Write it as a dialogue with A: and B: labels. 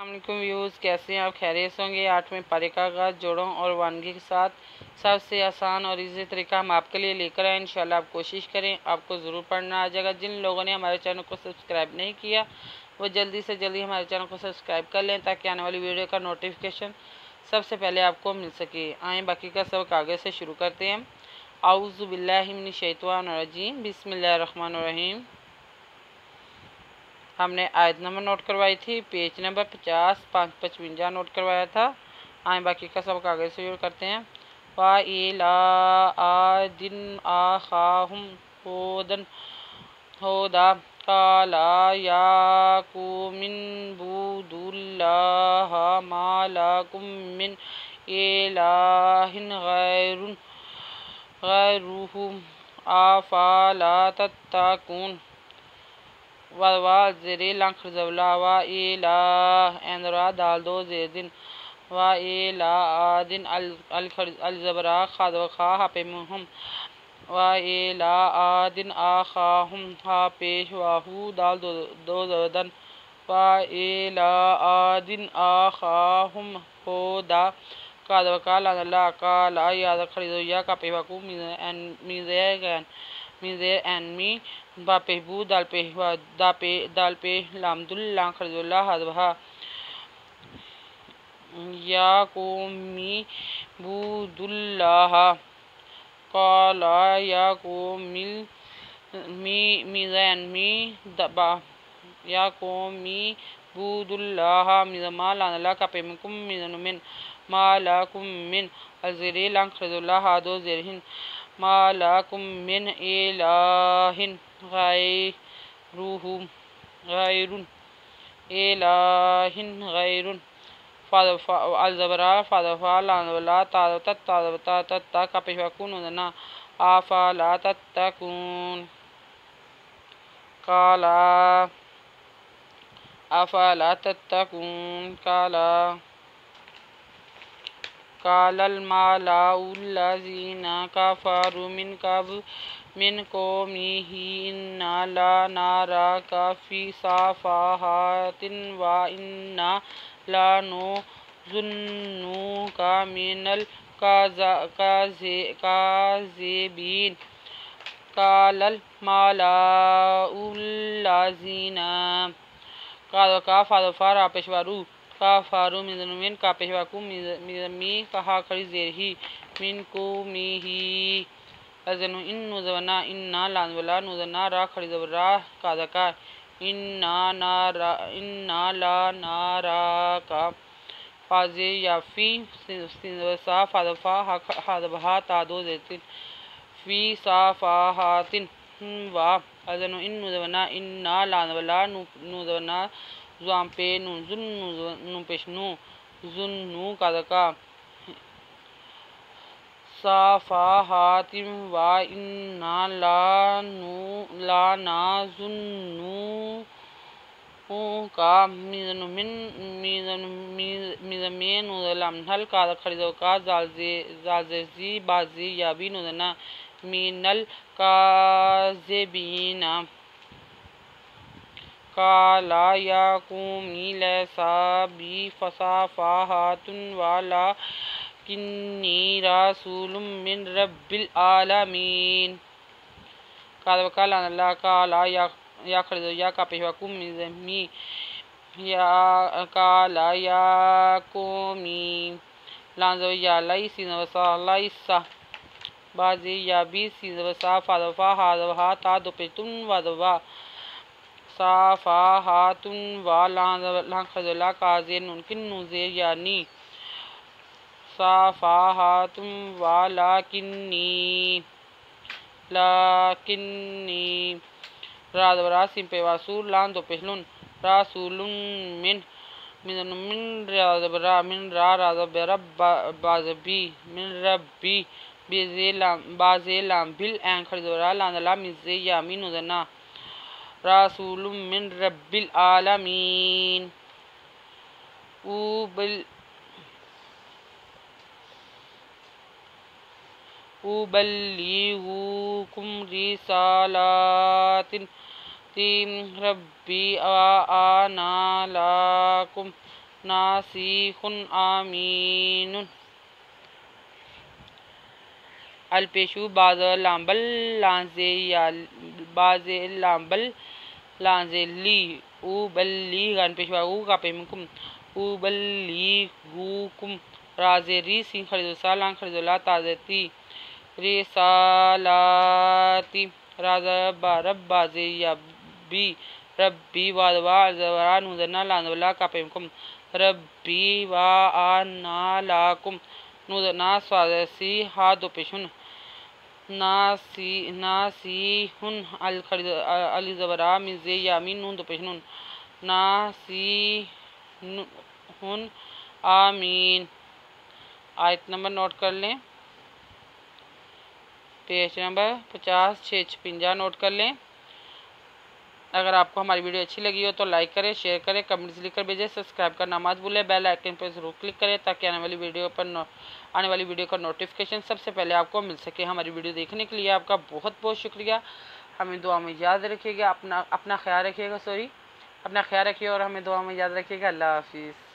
A: अस्सलामुअलैकुम व्यूज़, कैसे हैं आप? खैरियत से होंगे। 8वें पारे का आगाज़ जोड़ों और वानगी के साथ सबसे आसान और इजी तरीका हम आपके लिए लेकर आए। इंशाल्लाह आप कोशिश करें, आपको ज़रूर पढ़ना आ जाएगा। जिन लोगों ने हमारे चैनल को सब्सक्राइब नहीं किया वो जल्दी से जल्दी हमारे चैनल को सब्सक्राइब कर लें ताकि आने वाली वीडियो का नोटिफिकेशन सबसे पहले आपको मिल सके। आएँ बाकी का सबक आगे से शुरू करते हैं। आऊज़ु बिल्लाहि मिनश शैतानिर रजीम, बिस्मिल्लाहिर रहमानिर रहीम। हमने आयत नंबर नोट करवाई थी, पेज नंबर 55 नोट करवाया था। आए बाकी का सबक आगे से शुरू करते हैं। वा इला आदिन आखाहुम होदन होदा काला याकुमिन बुदुल्लाह मालाकुम मिन इलाहिन गैरुहु आफला तत्तकून। वा ज़ेरे लंख ज़वला वा इला एंदरा दाल दो ज़ेदिन वा इला आदिन अल ज़बरा खाद व खा हापे मुहम वा इला आदिन आखाहुम हा पेश वाहू दाल दो ज़दन वा इला आदिन आखाहुम होदा काद व का ला का ला याद खरीदो या का पेवाकू मीज़े एन मी बापे बू दाल पे दाल पे लामदुल लां खरजुल्ला हदबहा या कोमी बुदुल्लाह काला या कोमिल मीज़ैन मी दबा या कोमी बुदुल्लाह मिज़मा लानला का पेमकुम मिज़नुमिन मालाकुम मिन अज़री लां खरजुल्ला हादो ज़ेरहिन मालाकुम मिन इलाहिन गैरुन इलाहिन गैरुन अलज़बरा फ़ादफ़ा लानवला तादता का पेशवाकून उदना आफ़ाला तत्तकून काला आफ़ाला तत्तकून कालल मालाउल्लज़ीना कफ़रू मिन कौमिही इन्ना ला नाराका फ़ी सफ़ाहातिन व इन्ना ला नुज़ुन्नुका मिनल काज़िबीन। कालल मालाउल्लज़ीना का फ़ादफ़ा रा पेशवारू काफारू मिन का पेशवाकू मिज़मी कहा खड़ी ज़ेरही मिन को मिही अज़नु इन नुज़वना इन्ना लानवला नुज़ना रा खड़ी ज़बरा कादका इन्ना ला नारा का फाज़े याफ़ी सिंसा फ़ादफ़ा हादबहा तादो ज़ेतिन फ़ी सफ़ाहातिन वा अज़नु इन नुज़वना इन्ना लानवला नुज़वना ज़ुआम पे नु पेशनु ज़ुन्नु कादका सफ़ाहातिन व इन्ना ला नाज़ुन्नुका मिज़मेन नुज़लमहल का खरीदो का ज़ालज़ी बाज़ी याबी नुज़ना मिनल काज़िबीना। काला या कौमी लैसा बी फसाफ़ाहातुन वाला किन्नी रसूलुम मिन रब्बिल आलमीन। कादवका लानल्ला काला या खरीदो या का पेशवाकू मिज़मी या काला या कौमी लानजो या लाई सीनवसा लाइसा बाजी या बी सीनवसा फ़ादफ़ा हादवहा ता दो पेतुन वदवा सफ़ाहातुन व लां खरजुल्ला काज़े नुनकिन नुज़ेर यानी सफ़ाहातुन व लाकिन्नी रादवरा सिंपे वासूल लां दो पहलुन रासूलुन मिन रादवरा मिन रादवरा बाज़बी मिन रब्बी बाज़े लाम बिल एन खरजुल्ला लांदला मिज़े यामी नुज़ना रसूलुम मिन रब्बिल आलमीन। उबल्लिगुकुम रिसालातिन रब्बी व आना लकुम नासिखुन आमीनुन। अलपेशु बाज़ लाम्बल लांजे या बाज़े लाम्बल लांजे ली उबल्ली गनपेशवा उ का पेमुकुम उबल्ली गुकुम राजे री सिंह खरीदोसा लांग खरीदोला ताजती रिसालाती राजा बारब बाजे या बी रब्बी वादवा जवरा नुदना लांदवला का पेमुकुम रब्बी वा आना लाकुम नुदना स्वादसी हा दो पेशुन नासी हुन अल खरीद अली जबरा मिजे यामीन नून दो पेश नून नासी हुन आमीन। आयत नंबर नोट कर लें, पेज नंबर 50-656 नोट कर लें। अगर आपको हमारी वीडियो अच्छी लगी हो तो लाइक करें, शेयर करें, कमेंट्स लिखकर भेजें। सब्सक्राइब करना मत भूलें। बेल आइकन पर जरूर क्लिक करें ताकि आने वाली वीडियो का नोटिफिकेशन सबसे पहले आपको मिल सके। हमारी वीडियो देखने के लिए आपका बहुत बहुत शुक्रिया। हमें दुआ में याद रखिएगा, अपना ख्याल रखिएगा, अपना ख्याल रखिए और हमें दुआ में याद रखिएगा। अल्लाह हाफिज़।